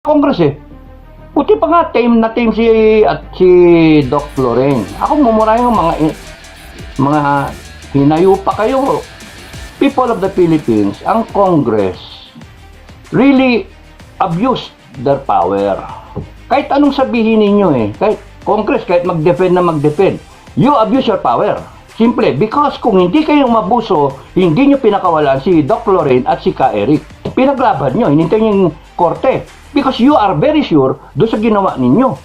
Congress eh. Buti pa nga, tame na tame si Doc Lorraine. Ako mumura yung mga hinayo pa kayo. People of the Philippines, ang Congress really abused their power. Kahit anong sabihin ninyo eh, kahit Congress, kahit mag-defend na mag-defend, you abuse your power. Simple, because kung hindi kayo mabuso, hindi nyo pinakawalan si Doc Lorraine at si Ka Eric. Pinaglaban nyo, hinintay nyo yung korte. Because you are very sure doon sa ginawa ninyo.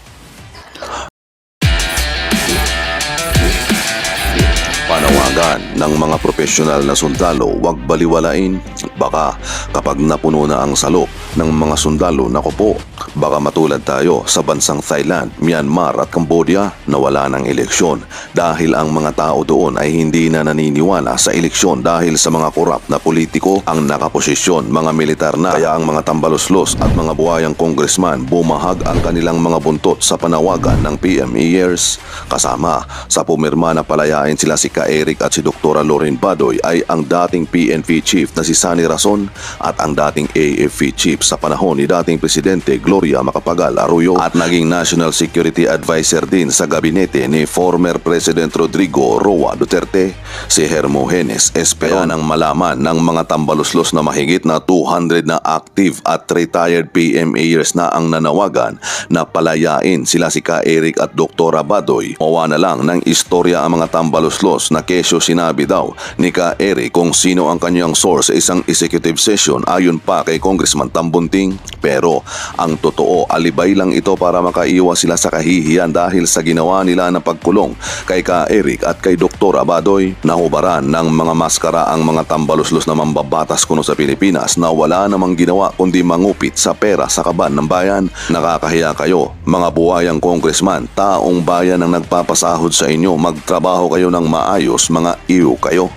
Panawagan ng mga profesional na sundalo, huwag baliwalain. Baka kapag napuno na ang salok ng mga sundalo, naku po, baka matulad tayo sa bansang Thailand, Myanmar at Cambodia na wala ng eleksyon dahil ang mga tao doon ay hindi na naniniwala sa eleksyon dahil sa mga korap na politiko ang nakaposisyon, mga militar na. Kaya ang mga tambaluslos at mga buhayang congressman bumahag ang kanilang mga buntot sa panawagan ng PMEers. Kasama sa pumirma na palayain sila si Ka Eric at si Dr. Lorraine Badoy ay ang dating PNP chief na si Sani Rason at ang dating AFP chief sa panahon ni dating Presidente Gloria Macapagal Arroyo at naging National Security Advisor din sa gabinete ni former President Rodrigo Roa Duterte, si Hermogenes Esperon. Nang malaman ng mga tambaluslos na mahigit na 200 na active at retired PMAers na ang nanawagan na palayain sila si Ka Eric at Dr. Badoy, mawa na lang ng istorya ang mga tambaluslos na kesyo sinabi daw ni Ka Eric kung sino ang kanyang source sa isang executive session ayon pa kay Congressman Tambunting. Pero ang totoo, alibay lang ito para makaiwas sila sa kahihiyan dahil sa ginawa nila na pagkulong kay Ka Eric at kay Dr. Badoy. Nahubaran ng mga maskara ang mga tambaluslos na mambabatas kuno sa Pilipinas na wala namang ginawa kundi mangupit sa pera sa kaban ng bayan. Nakakahiya kayo, mga buhayang congressman, taong bayan ang nagpapasahod sa inyo, magtrabaho kayo ng maayos, mga iyo kayo.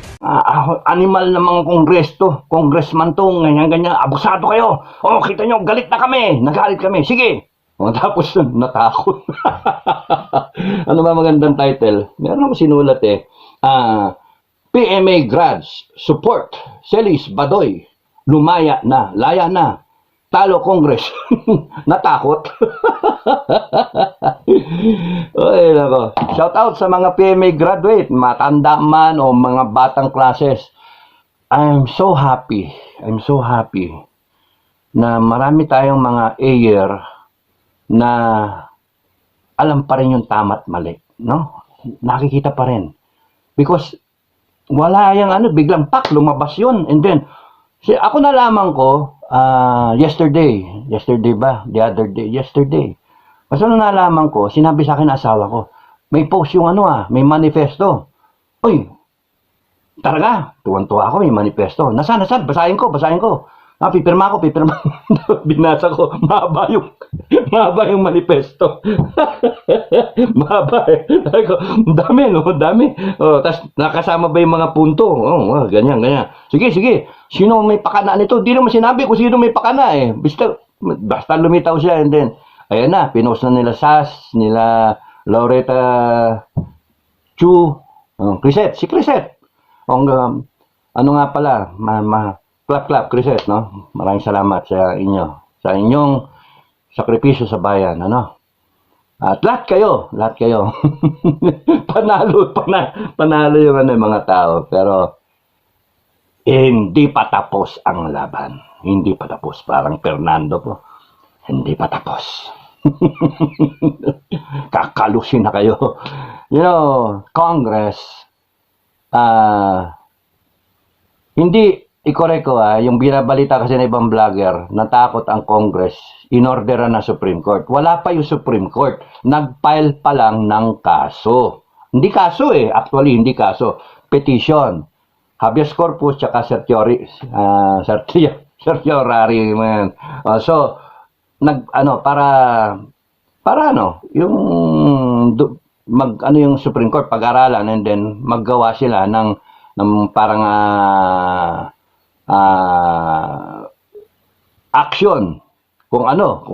Animal na mga congressman to, ganyan-ganyan, abusado kayo. Oh, kita nyo, galit na kami, nagalit kami, sige. O, tapos natakot. Ano ba magandang title? Meron ako sinulat eh. PMA grads, support, Celis Badoy, lumaya na, laya na, talo Congress, natakot. Oy, nako. Shout out sa mga PMA graduate, matanda man o mga batang classes. I'm so happy na marami tayong mga ayer na alam pa rin yung tama't mali, no? Nakikita pa rin. Because wala yung biglang lumabas yun. And then, ako nalaman ko, yesterday ba? The other day, yesterday. Basta nalaman ko, sinabi sa akin ng asawa ko, may post yung may manifesto. Uy, talaga, tuwan-tuwa ako, may manifesto. Nasaan, basahin ko. Pipirma ko. Binasa ko, mahaba yung manifesto. Mahaba eh. Dami. Tapos nakasama ba yung mga punto? Ganyan. Sige. Sino may pakana nito? Di naman sinabi kung sino may pakana eh. Basta lumitaw siya and then, ayan na, pinost na nila Sas, nila Loretta Chu, si Crisette. Ano nga pala, clap, Crisette, no? Maraming salamat sa inyo. Sa inyong sakripisyo sa bayan, ano? At lahat kayo. panalo yung mga tao. Pero, hindi pa tapos ang laban. Hindi pa tapos. Parang Fernando po. Hindi pa tapos. Kakalusin na kayo. You know, Congress, hindi i-correct ko yung binabalita kasi ng ibang vlogger, natakot ang Congress, inorderan na Supreme Court. Wala pa yung Supreme Court. Nag-file pa lang ng kaso. Hindi kaso actually hindi kaso. Petition. Habeas corpus tsaka certiorari. So, yung yung Supreme Court pag-aralan and then maggawa sila ng parang action kung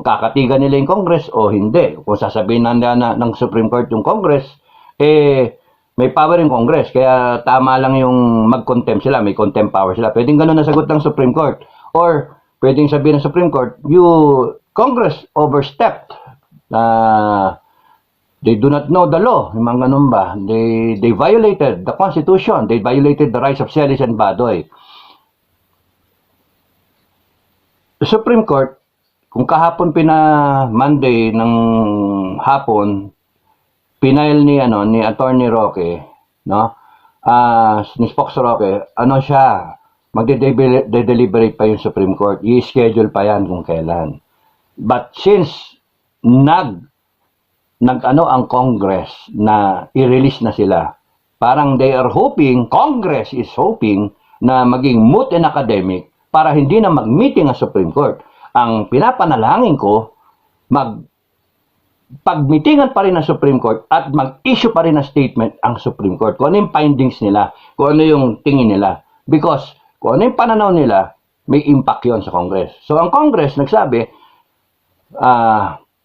kakatigan nila yung Congress o hindi. Kung sasabihin ng Supreme Court yung Congress, may power yung Congress, kaya tama lang yung mag-contempt sila, may contempt power sila. Pwedeng ganun na sagot ng Supreme Court. Or pwedeng sabihin ng Supreme Court, Congress overstepped. They do not know the law. Yung mga ganun ba? They violated the Constitution. They violated the rights of Celis and Badoy. The Supreme Court, kung kahapon Monday ng hapon, pinail ni Attorney Roque, no? Ni Spox Roque, siya, magde-deliberate pa yung Supreme Court. I-schedule pa yan kung kailan. But since ang Congress na i-release na sila, parang Congress is hoping na maging moot and academic para hindi na mag-meeting ang Supreme Court. Ang pinapanalangin ko, pag-meetingan pa rin ang Supreme Court at mag-issue pa rin ng statement ang Supreme Court. Kung ano yung findings nila, kung ano yung tingin nila. Because kung ano yung pananaw nila, may impact yon sa Congress. So ang Congress nagsabi,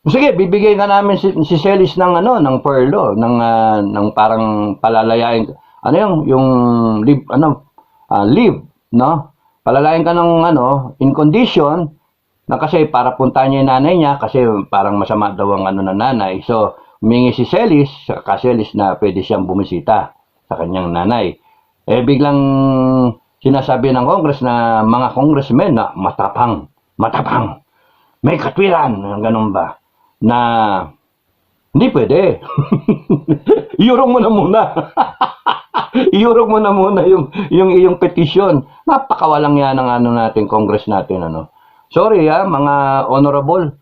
sige, bibigay nga namin si Celis ng perlo, ng parang palalayain. Leave, no? Palalayan ka ng in condition na kasi para puntahan niya yung nanay niya kasi parang masama daw ang ng nanay. So, humingi si Celis, Celis na pwede siyang bumisita sa kanyang nanay. Biglang sinasabi ng Congress na mga congressmen na matapang, may katwiran, ganun ba, na hindi pwede. Iurong mo na muna. Iurong mo na muna yung iyong petisyon. Napakawalang yan ng natin, Congress natin, Sorry mga honorable,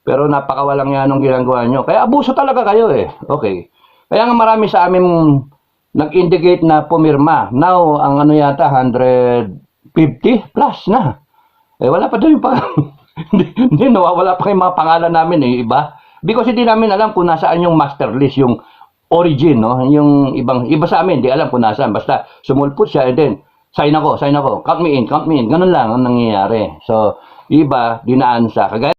pero napakawalang yan ng ginagawa nyo. Kaya abuso talaga kayo Okay. Kaya nga marami sa amin nag-indicate na pumirma. Now, ang yata, 150 plus na. Wala pa doon hindi, nawawala pa yung mga pangalan namin iba. Because hindi namin alam kung nasaan yung master list, yung origin, no? Yung iba sa amin, hindi alam kung nasaan. Basta sumulpot siya and then, sign ako, count me in. Ganun lang ang nangyayari. So, iba, dinaan sa, kagaya